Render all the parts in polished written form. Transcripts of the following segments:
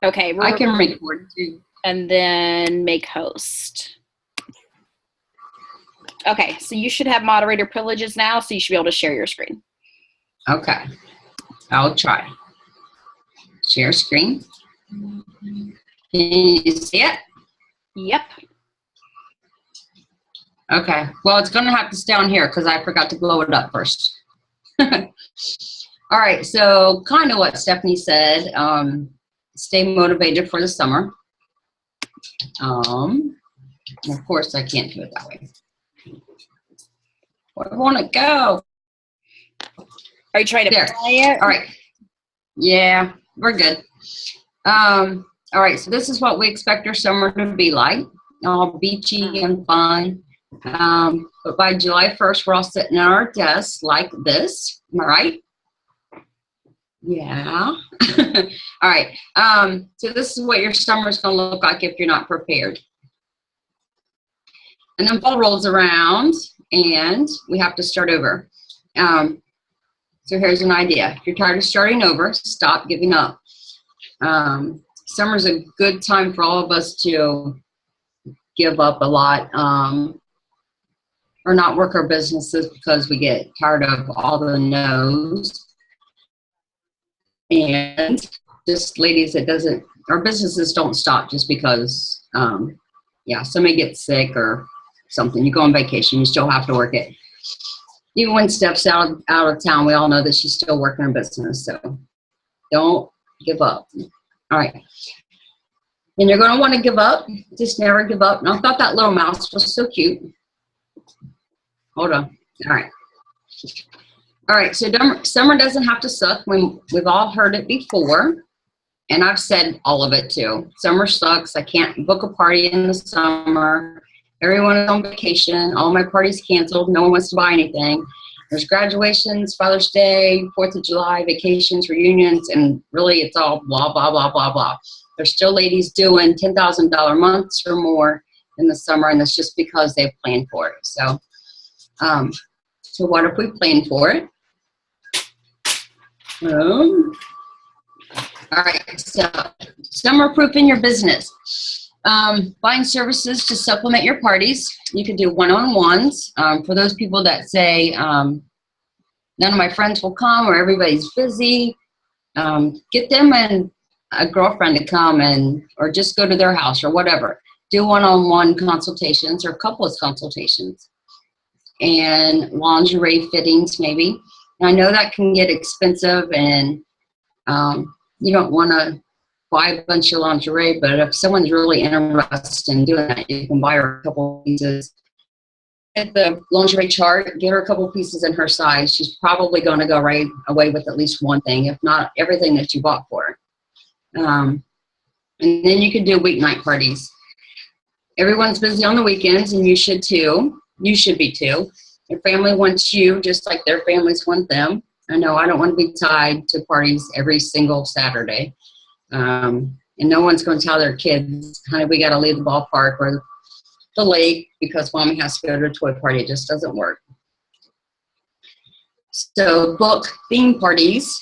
Okay. I can record too. And then make host. Okay, so you should have moderator privileges now, so you should be able to share your screen. Okay, I'll try. Share screen. Can you see it? Yep. Okay, well, it's going to have to stay on here because I forgot to blow it up first. All right, so kind of what Stephanie said, stay motivated for the summer. Of course, I can't do it that way. Where do I want to go? Are you trying to play it? All right. Yeah, we're good. All right, so this is what we expect our summer to be like, all beachy and fun. But by July 1st, we're all sitting at our desks like this. Am I right? Yeah. All right. So this is what your summer is going to look like if you're not prepared. And then fall rolls around, and we have to start over. So here's an idea. If you're tired of starting over, stop giving up. Summer's a good time for all of us to give up a lot or not work our businesses because we get tired of all the no's. And just ladies, our businesses don't stop just because, somebody gets sick or something. You go on vacation, you still have to work it. Even when Steph's out of town, we all know that she's still working her business. So don't give up. All right. And you're going to want to give up. Just never give up. And I thought that little mouse was so cute. Hold on. All right. All right. So summer doesn't have to suck. We've all heard it before. And I've said all of it too. Summer sucks. I can't book a party in the summer. Everyone is on vacation. All my parties canceled. No one wants to buy anything. There's graduations, Father's Day, 4th of July, vacations, reunions, and really it's all blah, blah, blah, blah, blah. There's still ladies doing $10,000 months or more in the summer, and that's just because they've planned for it. So what if we plan for it? All right, so summer-proofing your business. Buying services to supplement your parties. You could do one-on-ones. For those people that say, none of my friends will come or everybody's busy, get them and a girlfriend to come or just go to their house or whatever. Do one-on-one consultations or couples consultations. And lingerie fittings maybe. And I know that can get expensive and you don't want to buy a bunch of lingerie, but if someone's really interested in doing that, you can buy her a couple pieces. Get the lingerie chart, get her a couple pieces in her size. She's probably going to go right away with at least one thing, if not everything that you bought for her. And then you can do weeknight parties. Everyone's busy on the weekends, and you should too. You should be too. Your family wants you just like their families want them. I know I don't want to be tied to parties every single Saturday. And no one's going to tell their kids, honey, we got to leave the ballpark or the lake because mommy has to go to a toy party. It just doesn't work. So book theme parties.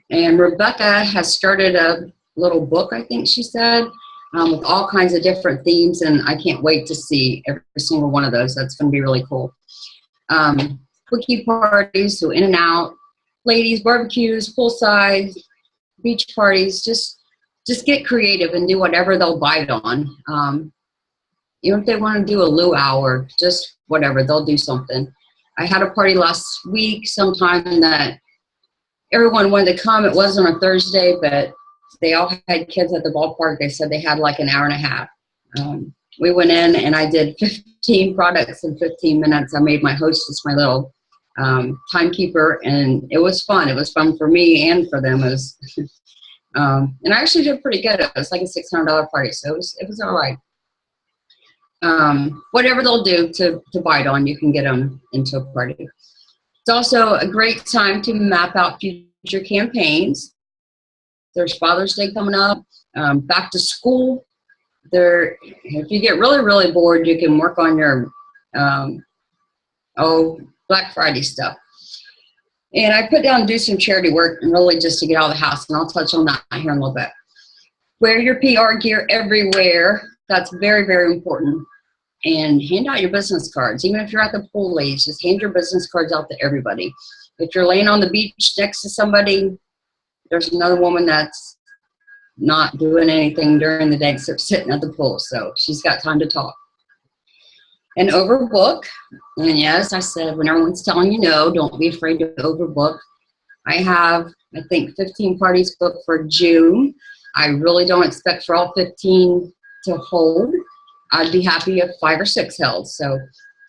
And Rebecca has started a little book, I think she said, with all kinds of different themes. And I can't wait to see every single one of those. That's going to be really cool. Quickie parties, so in and out. Ladies, barbecues, poolside, beach parties, just get creative and do whatever they'll bite on. Even if they want to do a luau or just whatever, they'll do something. I had a party last week sometime that everyone wanted to come. It was on a Thursday, but they all had kids at the ballpark. They said they had like an hour and a half. We went in and I did 15 products in 15 minutes. I made my hostess my little timekeeper, and it was fun. It was fun for me and for them. It was, and I actually did pretty good. It was like a $600 party, so it was all right. Whatever they'll do to bite on, you can get them into a party. It's also a great time to map out future campaigns. There's Father's Day coming up, back to school. If you get really, really bored, you can work on your Black Friday stuff. And I put down do some charity work and really just to get out of the house, and I'll touch on that here in a little bit. Wear your PR gear everywhere. That's very, very important. And hand out your business cards. Even if you're at the pool, ladies, just hand your business cards out to everybody. If you're laying on the beach next to somebody, there's another woman that's not doing anything during the day except sitting at the pool. So she's got time to talk. And overbook. And yes, I said, when everyone's telling you no, don't be afraid to overbook. I have, I think, 15 parties booked for June. I really don't expect for all 15 to hold. I'd be happy if 5 or 6 held. So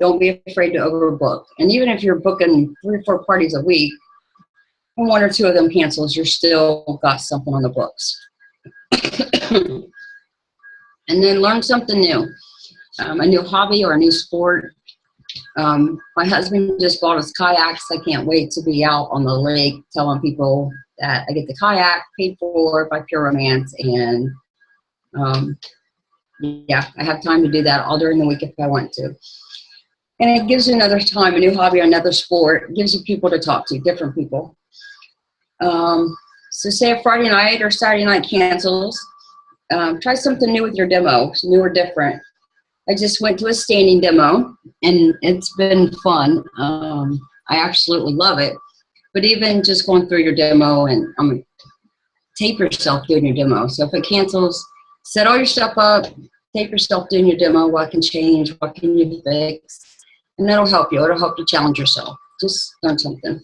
don't be afraid to overbook. And even if you're booking 3 or 4 parties a week, and 1 or 2 of them cancels, you're still got something on the books. And then learn something new, a new hobby or a new sport. My husband just bought us kayaks. I can't wait to be out on the lake telling people that I get the kayak paid for by Pure Romance. And yeah, I have time to do that all during the week if I want to. And it gives you another time, a new hobby, another sport. It gives you people to talk to, different people. So say a Friday night or Saturday night cancels. Try something new with your demo, new or different. I just went to a standing demo, and it's been fun. I absolutely love it. But even just going through your demo, and tape yourself doing your demo. So if it cancels, set all your stuff up, tape yourself doing your demo. What can change? What can you fix? And that'll help you. It'll help you challenge yourself. Just learn something.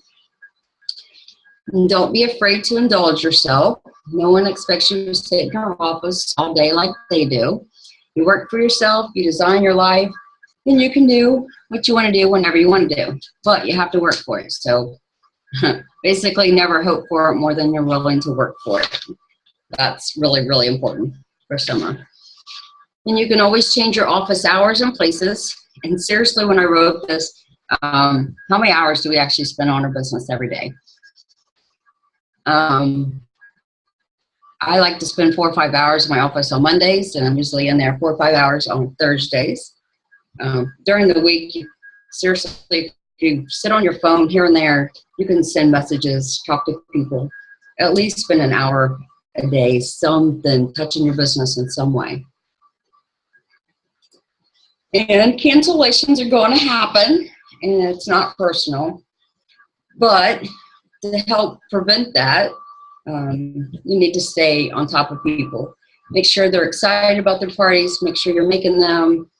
And don't be afraid to indulge yourself. No one expects you to sit in your office all day like they do. You work for yourself, you design your life, and you can do what you want to do whenever you want to do. But you have to work for it. So basically never hope for it more than you're willing to work for it. That's really, really important for summer. And you can always change your office hours and places. And seriously, when I wrote this, how many hours do we actually spend on our business every day? I like to spend 4 or 5 hours in my office on Mondays, and I'm usually in there 4 or 5 hours on Thursdays. During the week, seriously, if you sit on your phone here and there, you can send messages, talk to people, at least spend an hour a day, something touching your business in some way. And cancellations are going to happen, and it's not personal. But to help prevent that, you need to stay on top of people. Make sure they're excited about their parties. Make sure you're making them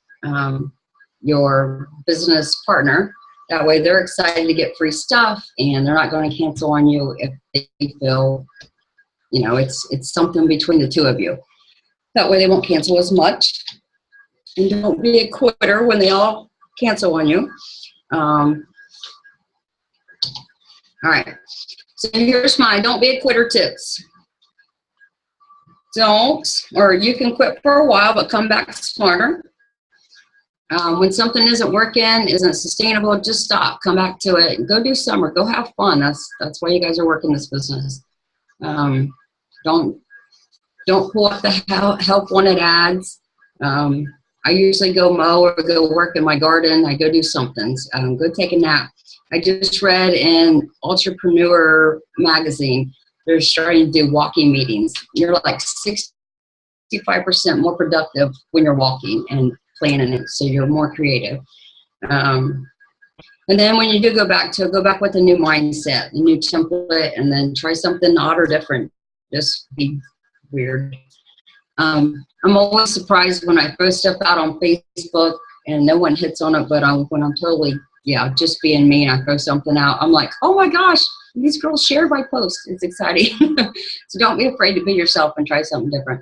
your business partner. That way they're excited to get free stuff, and they're not going to cancel on you if they feel, you know, it's something between the two of you. That way they won't cancel as much. And don't be a quitter when they all cancel on you. All right. So here's mine. Don't be a quitter tips. Don't, or you can quit for a while, but come back smarter. When something isn't working, isn't sustainable, just stop. Come back to it. Go do summer. Go have fun. That's why you guys are working this business. Don't pull up the help wanted ads. I usually go mow or go work in my garden. I go do something. Go take a nap. I just read in Entrepreneur magazine, they're starting to do walking meetings. You're like 65% more productive when you're walking and planning it, so you're more creative. And then when you do go back with a new mindset, a new template, and then try something odd or different. Just be weird. I'm always surprised when I throw stuff out on Facebook and no one hits on it, but when I'm totally, just being me and I throw something out, I'm like, oh my gosh, these girls shared my post. It's exciting. So don't be afraid to be yourself and try something different.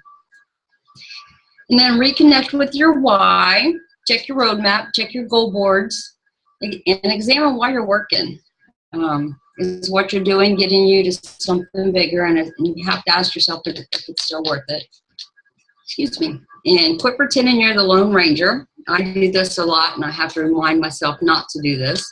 And then reconnect with your why. Check your roadmap, check your goal boards, and examine why you're working. Is what you're doing getting you to something bigger? And you have to ask yourself if it's still worth it. Excuse me. And quit pretending you're the Lone Ranger. I do this a lot, and I have to remind myself not to do this.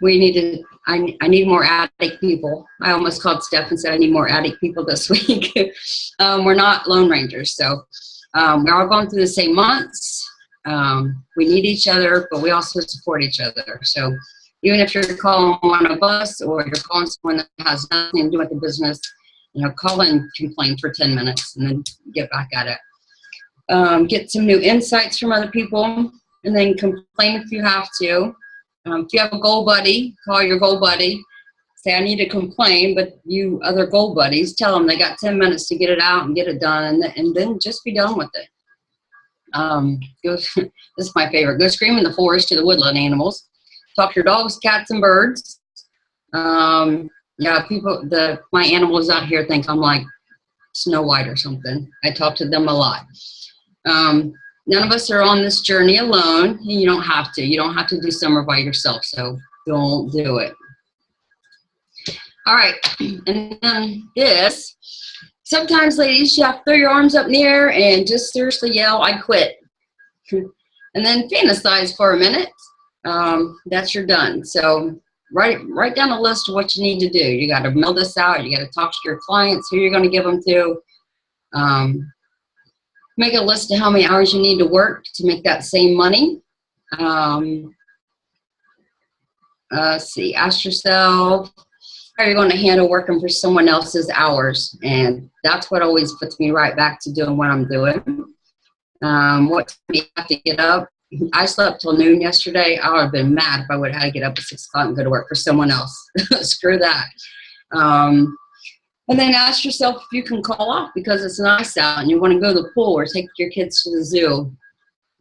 We need to. I need more addict people. I almost called Steph and said I need more addict people this week. We're not Lone Rangers, so we're all going through the same months. We need each other, but we also support each other. So even if you're calling one of us or you're calling someone that has nothing to do with the business, call and complain for 10 minutes and then get back at it. Get some new insights from other people, and then complain if you have to. If you have a goal buddy, call your goal buddy. Say, I need to complain, but you other goal buddies, tell them they got 10 minutes to get it out and get it done, and then just be done with it. This is my favorite. Go scream in the forest to the woodland animals. Talk to your dogs, cats, and birds. Yeah, my animals out here think I'm like Snow White or something. I talk to them a lot. None of us are on this journey alone. You don't have to. You don't have to do summer by yourself, so don't do it. All right, and then this. Sometimes, ladies, you have to throw your arms up in the air and just seriously yell, I quit. And then fantasize for a minute. That's your done. So write down a list of what you need to do. You got to mail this out. You got to talk to your clients, who you're going to give them to. Make a list of how many hours you need to work to make that same money. Let's see, ask yourself, how are you going to handle working for someone else's hours? And that's what always puts me right back to doing what I'm doing. What time do you have to get up? I slept till noon yesterday. I would have been mad if I would have had to get up at 6 o'clock and go to work for someone else. Screw that. And then ask yourself if you can call off because it's nice out and you want to go to the pool or take your kids to the zoo.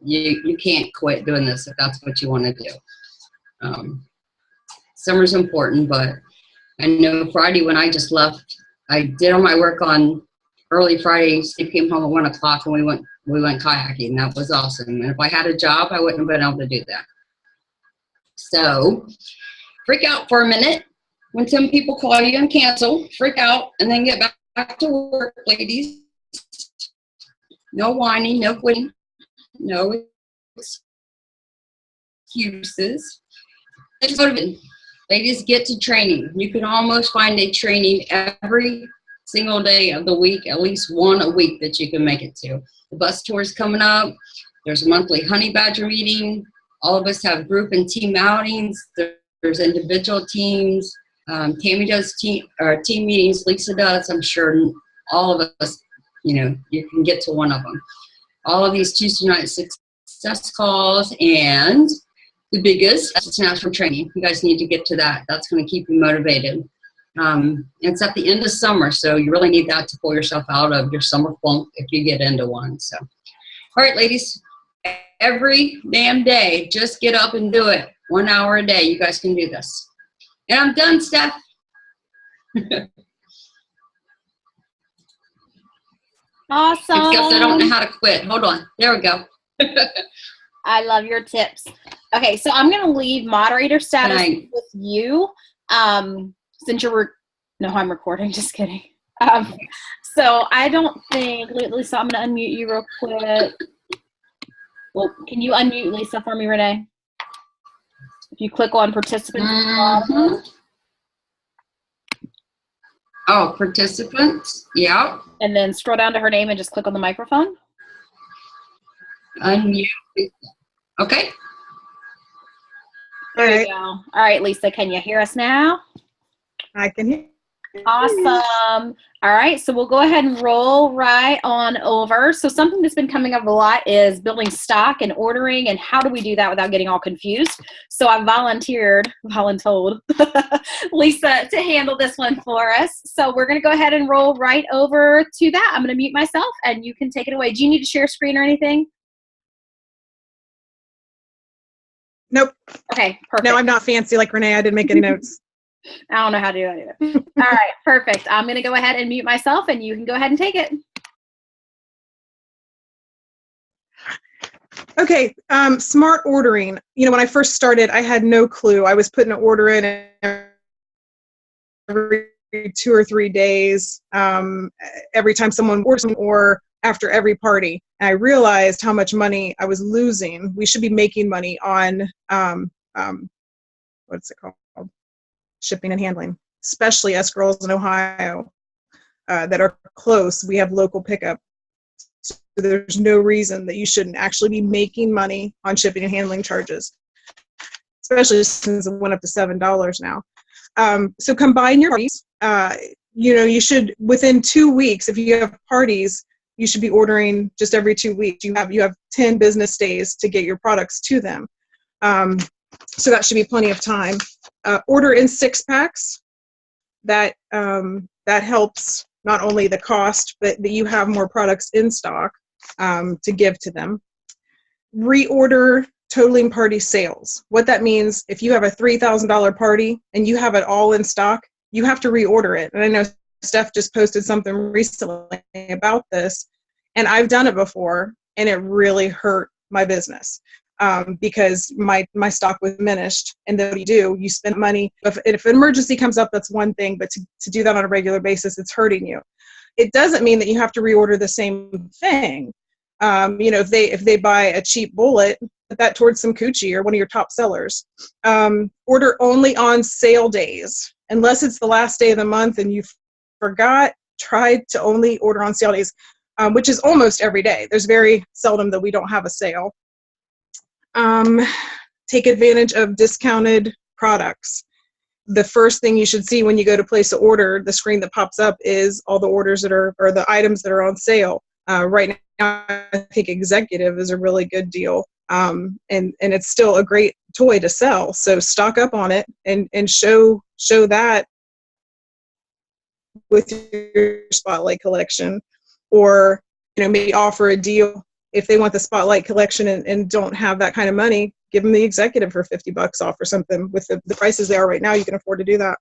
You can't quit doing this if that's what you want to do. Summer's important, but I know Friday when I just left, I did all my work on early Friday. Steve came home at 1 o'clock and we went kayaking. That was awesome. And if I had a job, I wouldn't have been able to do that. So freak out for a minute. When some people call you and cancel, freak out and then get back to work, ladies. No whining, no quitting, no excuses. Ladies, get to training. You can almost find a training every single day of the week, at least one a week that you can make it to. The bus tour is coming up. There's a monthly honey badger meeting. All of us have group and team outings. There's individual teams. Tammy does team meetings. Lisa does. I'm sure all of us, you can get to one of them. All of these Tuesday night success calls and the biggest, it's national training. You guys need to get to that. That's going to keep you motivated. It's at the end of summer, so you really need that to pull yourself out of your summer funk if you get into one. So, all right, ladies, every damn day, just get up and do it. 1 hour a day. You guys can do this. And I'm done, Steph. Awesome. Except I don't know how to quit. Hold on. There we go. I love your tips. Okay, so I'm going to leave moderator status with you. Since I'm recording. Just kidding. So I don't think, Lisa, I'm going to unmute you real quick. Well, can you unmute Lisa for me, Renee? If you click on participants. Mm-hmm. Oh, participants. Yeah. And then scroll down to her name and just click on the microphone. Unmute. Okay. There you go. All right, Lisa, can you hear us now? I can hear. Awesome. All right, so we'll go ahead and roll right on over. So something that's been coming up a lot is building stock and ordering, and how do we do that without getting all confused? So I voluntold Lisa to handle this one for us. So we're going to go ahead and roll right over to that. I'm going to mute myself, and you can take it away. Do you need to share screen or anything? Nope. Okay, perfect. No, I'm not fancy like Renee. I didn't make any notes. I don't know how to do that either. All right, perfect. I'm going to go ahead and mute myself, and you can go ahead and take it. Okay, smart ordering. When I first started, I had no clue. I was putting an order in every 2 or 3 days, every time someone ordered something or after every party. And I realized how much money I was losing. We should be making money on, what's it called? Shipping and handling, especially us girls in Ohio that are close. We have local pickup. So there's no reason that you shouldn't actually be making money on shipping and handling charges, especially since it went up to $7 now. So combine your parties. you should, within 2 weeks, if you have parties, you should be ordering just every 2 weeks. You have 10 business days to get your products to them. So that should be plenty of time. Order in 6-packs. That helps not only the cost, but that you have more products in stock to give to them. Reorder totaling party sales. What that means, if you have a $3,000 party and you have it all in stock, you have to reorder it. And I know Steph just posted something recently about this, and I've done it before, and it really hurt my business because my stock was diminished. And then what do? You spend money. If an emergency comes up, that's one thing, but to do that on a regular basis, it's hurting you. It doesn't mean that you have to reorder the same thing. If they buy a cheap bullet, put that towards some coochie or one of your top sellers. Order only on sale days, unless it's the last day of the month and you forgot. Try to only order on sale days, which is almost every day. There's very seldom that we don't have a sale. Take advantage of discounted products. The first thing you should see when you go to place an order, the screen that pops up is all the orders or the items that are on sale. Right now, I think Executive is a really good deal, and it's still a great toy to sell. So stock up on it and show that with your Spotlight collection, or maybe offer a deal if they want the Spotlight collection and don't have that kind of money. Give them the Executive for $50 off or something. With the prices they are right now, you can afford to do that.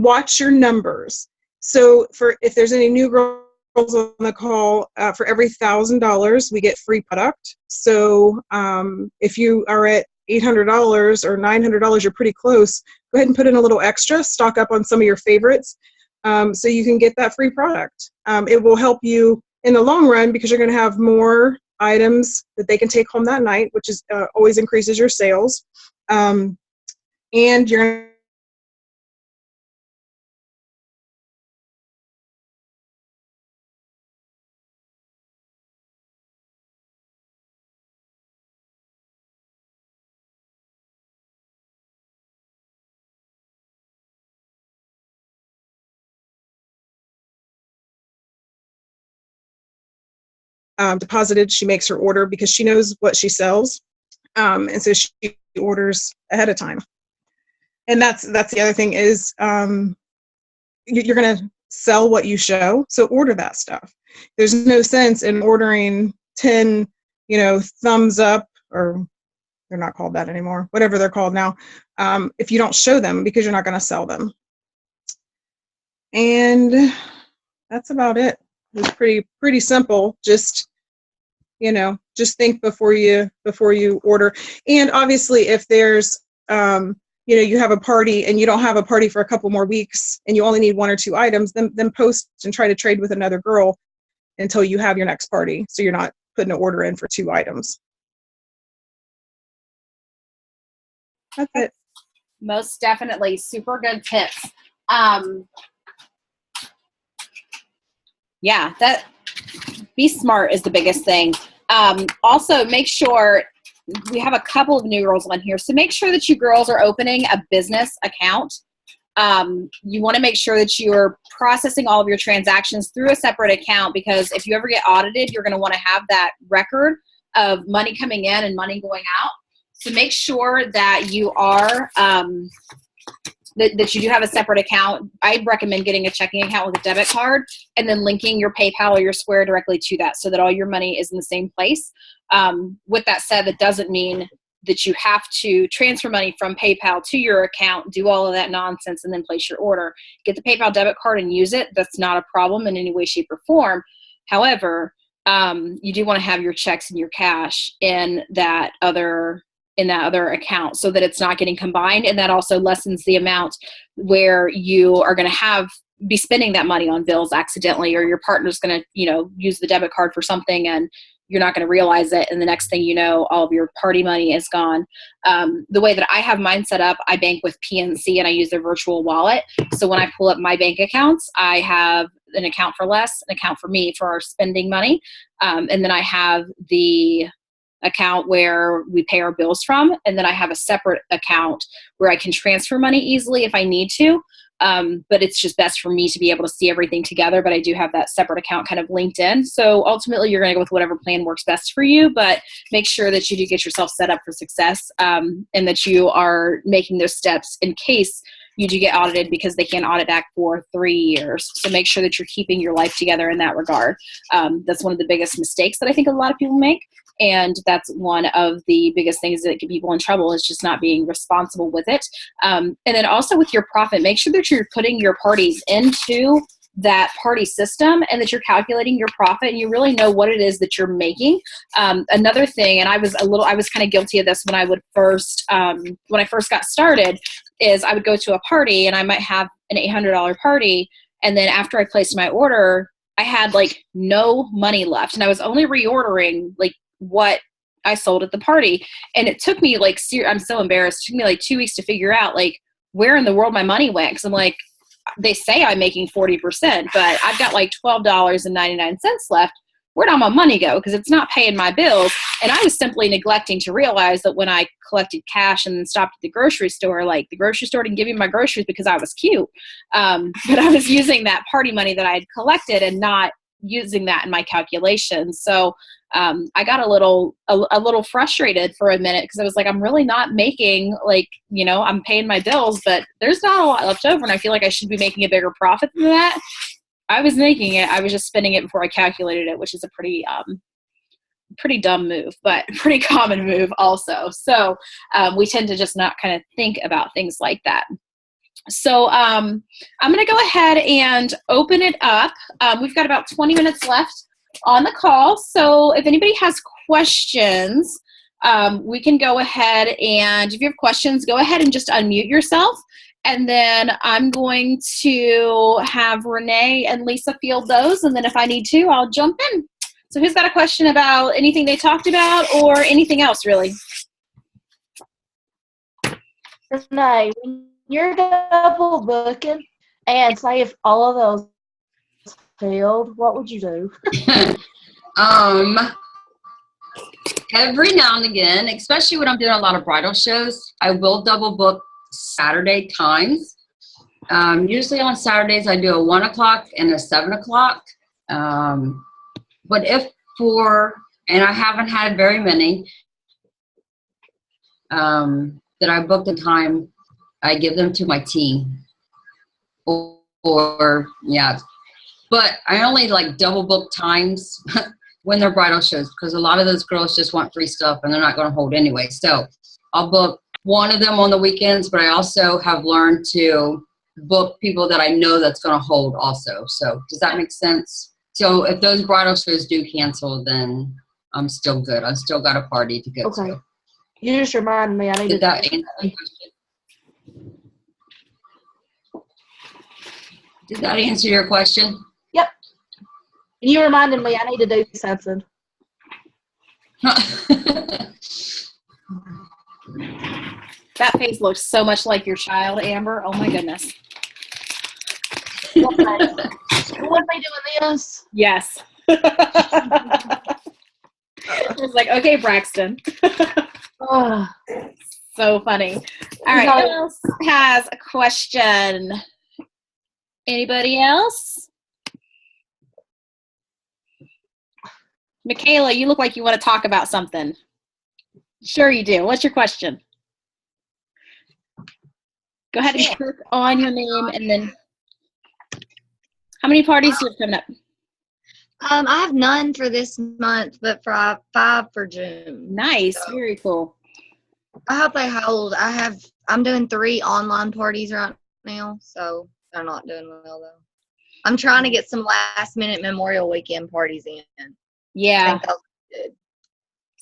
Watch your numbers. So if there's any new girls on the call, for every $1,000 we get free product. So if you are at $800 or $900, you're pretty close. Go ahead and put in a little extra, stock up on some of your favorites, so you can get that free product. It will help you in the long run because you're going to have more items that they can take home that night, which is always increases your sales. And you're deposited. She makes her order because she knows what she sells, and so she orders ahead of time. And that's the other thing is you're going to sell what you show, so order that stuff. There's no sense in ordering 10 thumbs up, or they're not called that anymore, whatever they're called now, if you don't show them, because you're not going to sell them. And that's about it. It's pretty simple. Just think before you order. And obviously, if there's you have a party and you don't have a party for a couple more weeks and you only need 1 or 2 items, then post and try to trade with another girl until you have your next party, so you're not putting an order in for 2 items. That's it. Most definitely. Super good tips. Yeah, that be smart is the biggest thing. Also, make sure we have a couple of new girls on here, so make sure that you girls are opening a business account. You want to make sure that you're processing all of your transactions through a separate account, because if you ever get audited, you're going to want to have that record of money coming in and money going out. So make sure that you are that you do have a separate account. I'd recommend getting a checking account with a debit card and then linking your PayPal or your Square directly to that, so that all your money is in the same place. With that said, that doesn't mean that you have to transfer money from PayPal to your account, do all of that nonsense, and then place your order. Get the PayPal debit card and use it. That's not a problem in any way, shape, or form. However, you do want to have your checks and your cash in that other account, so that it's not getting combined, and that also lessens the amount where you are going to be spending that money on bills accidentally, or your partner's going to use the debit card for something and you're not going to realize it, and the next thing you know, all of your party money is gone. The way that I have mine set up, I bank with PNC and I use their virtual wallet. So when I pull up my bank accounts, I have an account for Les, an account for me for our spending money, and then I have the account where we pay our bills from, and then I have a separate account where I can transfer money easily if I need to. but it's just best for me to be able to see everything together. But I do have that separate account kind of linked in. So ultimately, you're going to go with whatever plan works best for you, but make sure that you do get yourself set up for success, and that you are making those steps in case you do get audited, because they can't audit back for 3 years. So make sure that you're keeping your life together in that regard. That's one of the biggest mistakes that I think a lot of people make. And that's one of the biggest things that get people in trouble, is just not being responsible with it. And then also with your profit, make sure that you're putting your parties into that party system and that you're calculating your profit and you really know what it is that you're making. Another thing, and I was kind of guilty of this when I first got started, is I would go to a party and I might have an $800 party. And then after I placed my order, I had like no money left, and I was only reordering like what I sold at the party. And it took me like, I'm so embarrassed. It took me like 2 weeks to figure out like where in the world my money went. Cause I'm like, they say I'm making 40%, but I've got like $12.99 left. Where'd all my money go? Because it's not paying my bills. And I was simply neglecting to realize that when I collected cash and then stopped at the grocery store, like the grocery store didn't give me my groceries because I was cute. But I was using that party money that I had collected and not using that in my calculations. So I got a little frustrated for a minute, because I was like, I'm really not making, like, you know, I'm paying my bills, but there's not a lot left over, and I feel like I should be making a bigger profit than that. I was making it. I was just spending it before I calculated it, which is a pretty dumb move, but pretty common move also. So we tend to just not kind of think about things like that. So I'm going to go ahead and open it up. We've got about 20 minutes left on the call. So if anybody has questions, we can go ahead, and if you have questions, go ahead and just unmute yourself. And then I'm going to have Rene and Lisa field those. And then if I need to, I'll jump in. So who's got a question about anything they talked about or anything else, really? Renee, when you're double booking and say if all of those failed, what would you do? Every now and again, especially when I'm doing a lot of bridal shows, I will double book Saturday times. Usually on Saturdays, I do a 1 o'clock and a 7 o'clock. But and I haven't had very many that I booked in time, I give them to my team. Yeah. But I only like double book times when they're bridal shows, because a lot of those girls just want free stuff and they're not going to hold anyway. So I'll book one of them on the weekends, but I also have learned to book people that I know that's going to hold also. So does that make sense? So if those bridal shows do cancel, then I'm still good. I've still got a party to go to. You just reminded me. I need Did to. that answer the question? Did that answer your question? Yep. You reminded me I need to do something. That face looks so much like your child, Amber. Oh my goodness. You want me doing this? Yes. I was like, okay, Braxton. So funny. All right, who else has a question? Anybody else? Michaela, you look like you want to talk about something. Sure you do. What's your question? Go ahead and click on your name, and then how many parties do you have coming up? I have none for this month, but for 5 for June. Nice, so, very cool. I hope they hold. I'm doing 3 online parties right now, so they're not doing well though. I'm trying to get some last minute Memorial Weekend parties in. Yeah. I think that'll be good.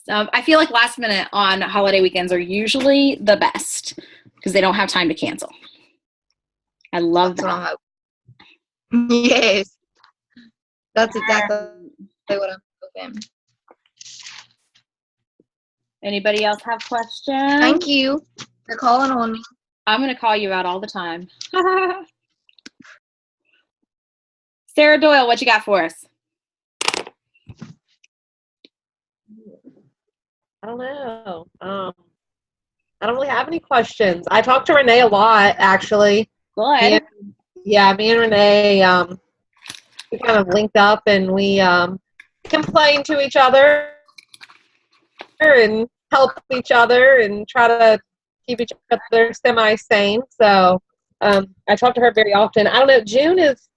So I feel like last minute on holiday weekends are usually the best because they don't have time to cancel. I love that. That's what I'm hoping. Yes. That's exactly what I'm hoping. Anybody else have questions? Thank you for calling on me. I'm going to call you out all the time. Sarah Doyle, what you got for us? I don't know. I don't really have any questions. I talk to Rene a lot, actually. Good. Me and Renee, we kind of linked up and we complain to each other and help each other and try to keep each other semi-sane. So I talk to her very often. I don't know, June is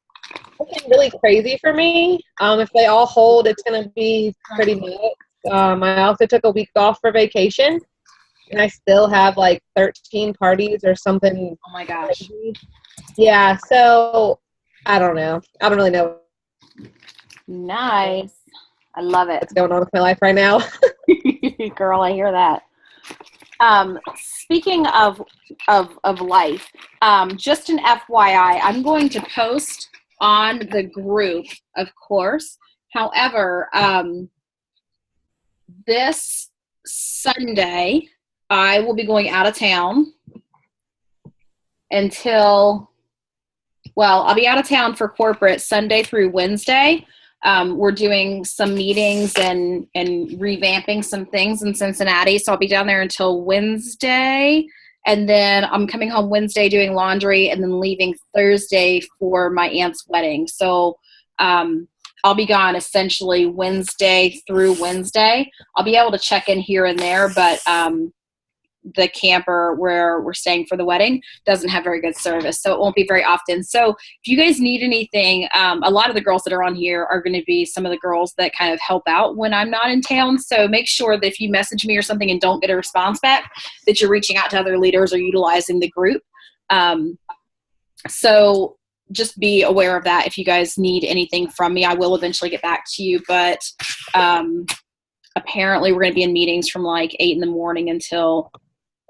looking really crazy for me. If they all hold, it's going to be pretty nuts. I also took a week off for vacation, and I still have like 13 parties or something. Oh my gosh. Crazy. Yeah, so I don't know. I don't really know Nice. I love it. what's going on with my life right now. Girl, I hear that. Speaking of life, just an FYI, I'm going to post on the group, of course. However, this Sunday, I will be going out of town I'll be out of town for corporate Sunday through Wednesday. We're doing some meetings and revamping some things in Cincinnati. So I'll be down there until Wednesday. And then I'm coming home Wednesday doing laundry and then leaving Thursday for my aunt's wedding. So I'll be gone essentially Wednesday through Wednesday. I'll be able to check in here and there, but the camper where we're staying for the wedding doesn't have very good service, so it won't be very often. So if you guys need anything, a lot of the girls that are on here are going to be some of the girls that kind of help out when I'm not in town. So make sure that if you message me or something and don't get a response back, that you're reaching out to other leaders or utilizing the group. So just be aware of that. If you guys need anything from me, I will eventually get back to you, but apparently we're going to be in meetings from like 8 in the morning until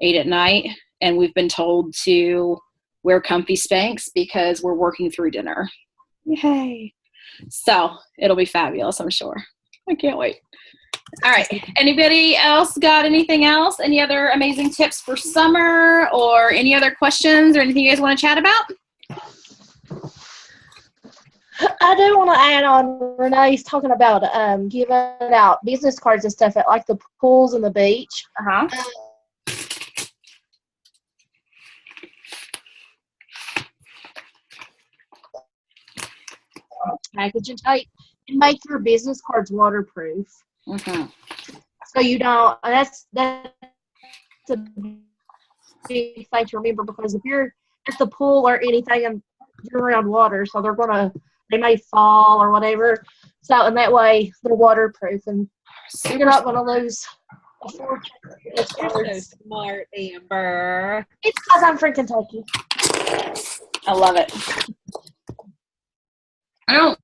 8 at night, and we've been told to wear comfy Spanx because we're working through dinner. Yay. So it'll be fabulous, I'm sure. I can't wait. All right. Anybody else got anything else? Any other amazing tips for summer or any other questions or anything you guys want to chat about? I do want to add on, Renee's talking about giving out business cards and stuff at like the pools and the beach. Uh-huh. Package and tape and make your business cards waterproof. Mm-hmm. So you don't, and that's a big thing to remember, because if you're at the pool or anything and you're around water, so they may fall or whatever. So, and that way they're waterproof and you're not going to lose a fortune. You're so smart, Amber. It's because I'm from Kentucky. I love it. I don't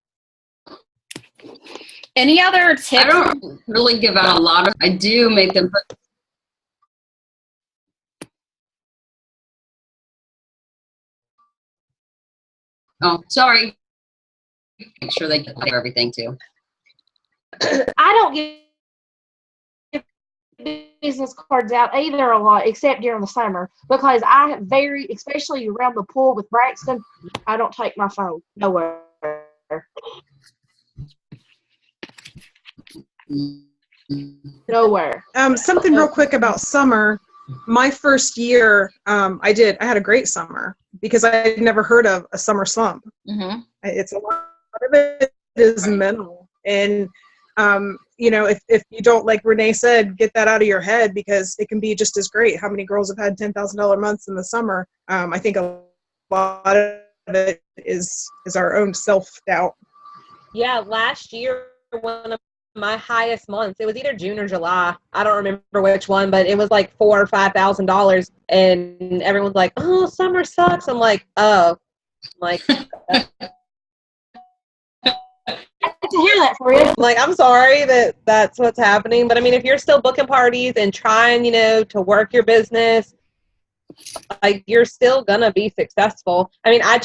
Any other tips? I don't really give out a lot of. I do make them put. Oh, sorry. Make sure they get everything too. I don't give business cards out either a lot, except during the summer, because especially around the pool with Braxton, I don't take my phone nowhere. Nowhere. Something real quick about summer. My first year, I had a great summer because I had never heard of a summer slump. Mm-hmm. It's a lot of it is mental. And, if you don't, like Renee said, get that out of your head, because it can be just as great. How many girls have had $10,000 months in the summer? I think a lot of it is our own self-doubt. Yeah, last year, one of my highest months, it was either June or July. I don't remember which one, but it was like $4,000 or $5,000, and everyone's like, "Oh, summer sucks." I'm like, "Oh," To hear that for you. like, I'm sorry that's what's happening, but I mean, if you're still booking parties and trying, to work your business, like, you're still gonna be successful. I mean, I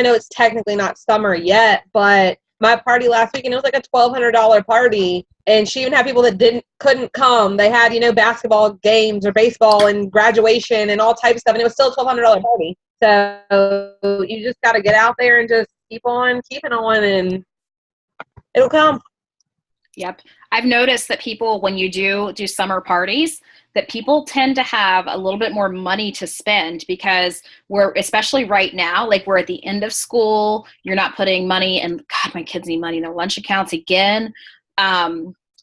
know it's technically not summer yet, but my party last weekend, it was like a $1,200 party, and she even had people that couldn't come. They had, basketball games or baseball and graduation and all types of stuff, and it was still a $1,200 party. So you just got to get out there and just keep on keeping on, and it'll come. Yep. I've noticed that people, when you do summer parties, that people tend to have a little bit more money to spend because we're, especially right now, like we're at the end of school, you're not putting money, and God, my kids need money in their lunch accounts again.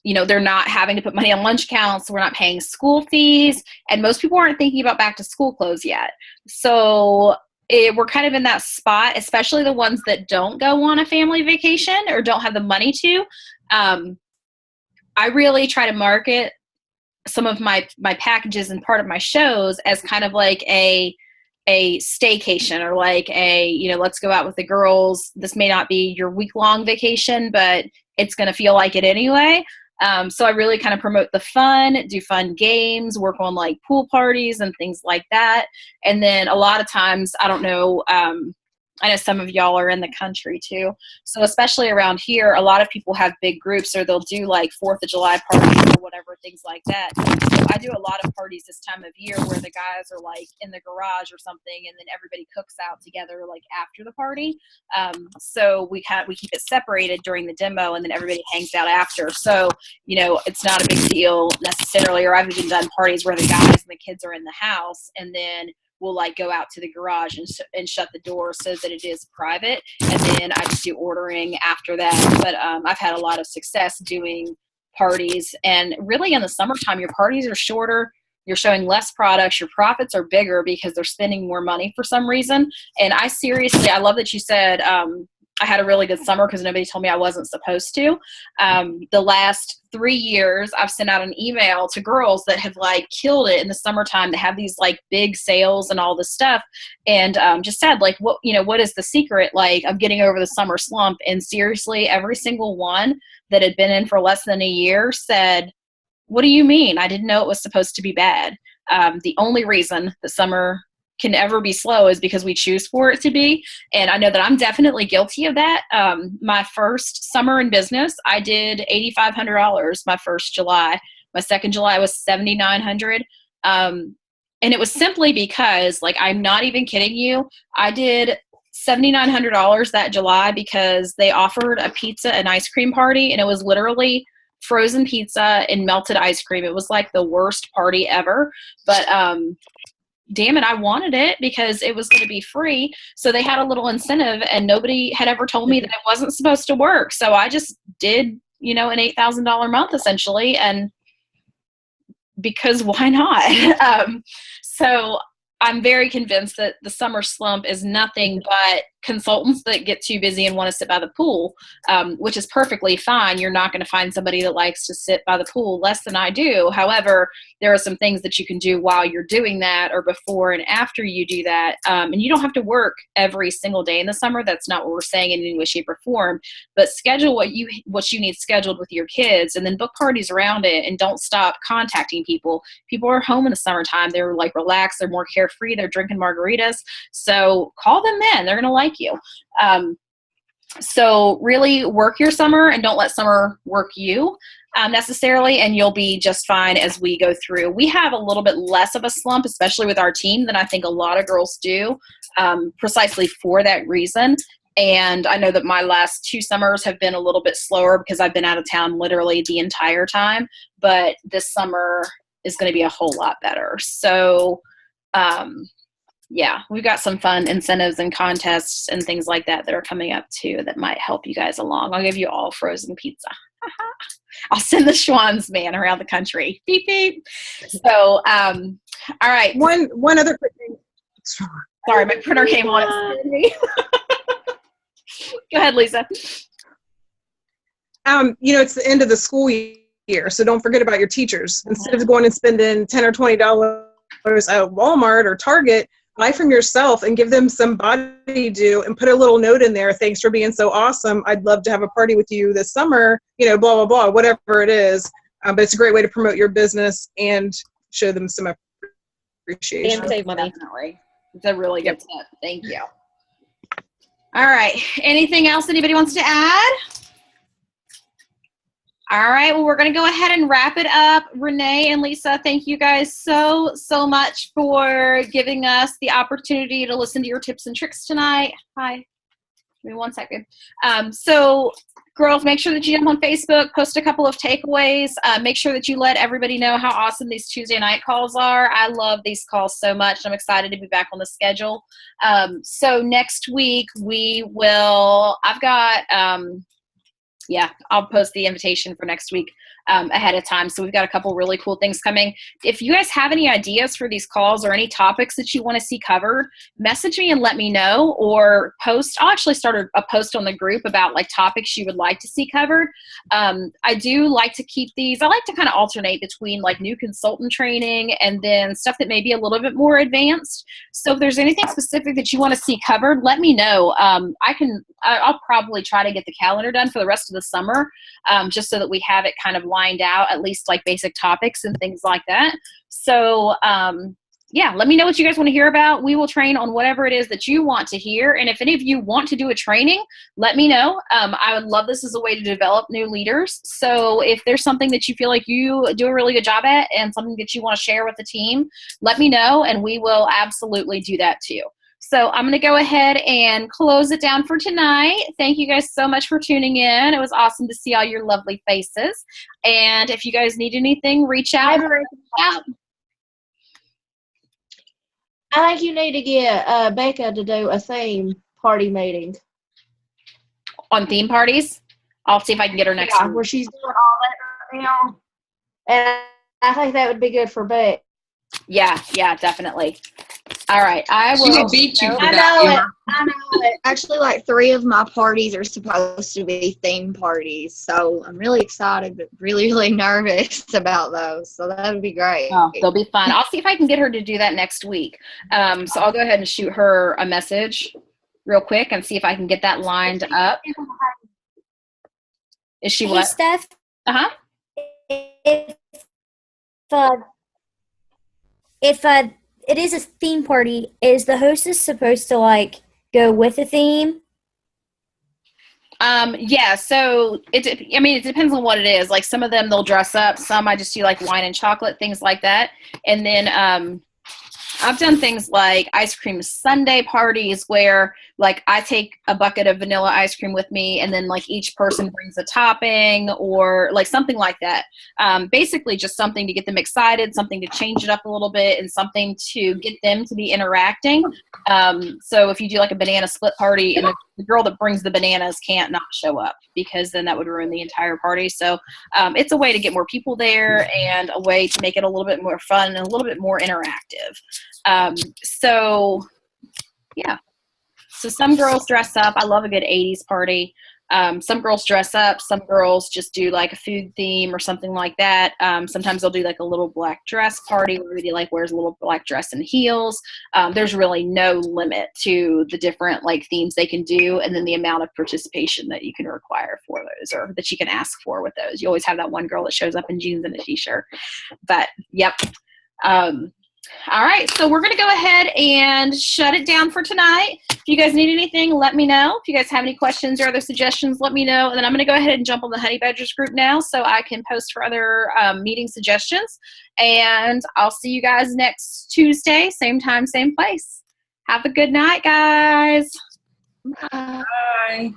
You know, they're not having to put money on lunch accounts. So we're not paying school fees, and most people aren't thinking about back to school clothes yet. So we're kind of in that spot, especially the ones that don't go on a family vacation or don't have the money to. I really try to market some of my packages and part of my shows as kind of like a staycation, or like a, you know, let's go out with the girls. This may not be your week-long vacation, but it's going to feel like it anyway. So I really kind of promote the fun, do fun games, work on like pool parties and things like that. And then a lot of times, I don't know, I know some of y'all are in the country too. So especially around here, a lot of people have big groups, or they'll do like 4th of July parties or whatever, things like that. So I do a lot of parties this time of year where the guys are like in the garage or something, and then everybody cooks out together like after the party. So we keep it separated during the demo, and then everybody hangs out after. So, you know, it's not a big deal necessarily, or I've even done parties where the guys and the kids are in the house, and then we'll like go out to the garage and shut the door so that it is private. And then I just do ordering after that. But I've had a lot of success doing parties, and really in the summertime, your parties are shorter. You're showing less products. Your profits are bigger because they're spending more money for some reason. And I love that you said, I had a really good summer because nobody told me I wasn't supposed to. The last 3 years, I've sent out an email to girls that have like killed it in the summertime. They have these like big sales and all this stuff, and just said like, what is the secret like of getting over the summer slump? And seriously, every single one that had been in for less than a year said, "What do you mean? I didn't know it was supposed to be bad." The only reason the summer can ever be slow is because we choose for it to be. And I know that I'm definitely guilty of that. My first summer in business, I did $8,500 my first July. My second July was $7,900. And it was simply because, like, I'm not even kidding you, I did $7,900 that July because they offered a pizza and ice cream party, and it was literally frozen pizza and melted ice cream. It was like the worst party ever. But damn it, I wanted it because it was going to be free. So they had a little incentive, and nobody had ever told me that it wasn't supposed to work. So I just did, an $8,000 month essentially. And because why not? So I'm very convinced that the summer slump is nothing but consultants that get too busy and want to sit by the pool, which is perfectly fine. You're not going to find somebody that likes to sit by the pool less than I do. However, there are some things that you can do while you're doing that, or before and after you do that. And you don't have to work every single day in the summer. That's not what we're saying in any way, shape, or form. But schedule what you need scheduled with your kids, and then book parties around it, and don't stop contacting people. People are home in the summertime. They're like relaxed. They're more carefree. They're drinking margaritas. So call them then. They're going to like you. So really work your summer, and don't let summer work you necessarily, and you'll be just fine as we go through. We have a little bit less of a slump, especially with our team, than I think a lot of girls do, precisely for that reason. And I know that my last 2 summers have been a little bit slower because I've been out of town literally the entire time, but this summer is going to be a whole lot better. So yeah, we've got some fun incentives and contests and things like that are coming up too that might help you guys along. I'll give you all frozen pizza. I'll send the Schwann's man around the country. Beep, beep. So, all right. One other quick thing. Sorry, my printer came on. It scared me. Go ahead, Lisa. It's the end of the school year, so don't forget about your teachers. Instead of going and spending $10 or $20 at Walmart or Target, buy from yourself and give them some body dew and put a little note in there. Thanks for being so awesome. I'd love to have a party with you this summer, blah, blah, blah, whatever it is. But it's a great way to promote your business and show them some appreciation. And save money. Definitely. It's a really good tip. Thank you. All right. Anything else anybody wants to add? All right, well, we're going to go ahead and wrap it up. Rene and Lisa, thank you guys so much for giving us the opportunity to listen to your tips and tricks tonight. Hi. Give me 1 second. So girls, make sure that you jump on Facebook, post a couple of takeaways. Make sure that you let everybody know how awesome these Tuesday night calls are. I love these calls so much. I'm excited to be back on the schedule. So next week I'll post the invitation for next week ahead of time. So we've got a couple really cool things coming. If you guys have any ideas for these calls or any topics that you want to see covered, message me and let me know, or post. I'll actually start a post on the group about like topics you would like to see covered. I do like to keep these. I like to kind of alternate between like new consultant training and then stuff that may be a little bit more advanced. So if there's anything specific that you want to see covered, let me know. I'll probably try to get the calendar done for the rest of the summer, just so that we have it kind of lined out, at least like basic topics and things like that. So let me know what you guys want to hear about. We will train on whatever it is that you want to hear. And if any of you want to do a training, let me know. I would love this as a way to develop new leaders. So if there's something that you feel like you do a really good job at and something that you want to share with the team, let me know and we will absolutely do that too. So I'm going to go ahead and close it down for tonight. Thank you guys so much for tuning in. It was awesome to see all your lovely faces. And if you guys need anything, reach out. I think you need to get Becca to do a theme party meeting. On theme parties? I'll see if I can get her next week. Where she's doing all that right now. And I think that would be good for Beck. Yeah, definitely. All right, I will. She will beat you for I that. know it. Actually, like 3 of my parties are supposed to be theme parties, so I'm really excited, but really, really nervous about those. So that would be great. Oh, they'll be fun. I'll see if I can get her to do that next week. So I'll go ahead and shoot her a message real quick and see if I can get that lined up. Is she what? Steph. If it is a theme party, is the hostess supposed to like go with a theme? Yeah, so it depends on what it is. Like some of them they'll dress up, some I just do like wine and chocolate, things like that. And then I've done things like ice cream sundae parties where like I take a bucket of vanilla ice cream with me and then like each person brings a topping or like something like that. Basically just something to get them excited, something to change it up a little bit and something to get them to be interacting. So if you do like a banana split party and the girl that brings the bananas can't not show up because then that would ruin the entire party. So it's a way to get more people there and a way to make it a little bit more fun and a little bit more interactive. So some girls dress up. I love a good 80s party. Some girls dress up. Some girls just do like a food theme or something like that. Sometimes they'll do like a little black dress party where everybody like wears a little black dress and heels. There's really no limit to the different like themes they can do and then the amount of participation that you can require for those or that you can ask for with those. You always have that one girl that shows up in jeans and a t-shirt. But yep. All right, so we're going to go ahead and shut it down for tonight. If you guys need anything, let me know. If you guys have any questions or other suggestions, let me know. And then I'm going to go ahead and jump on the Honey Badgers group now so I can post for other meeting suggestions. And I'll see you guys next Tuesday, same time, same place. Have a good night, guys. Bye. Bye.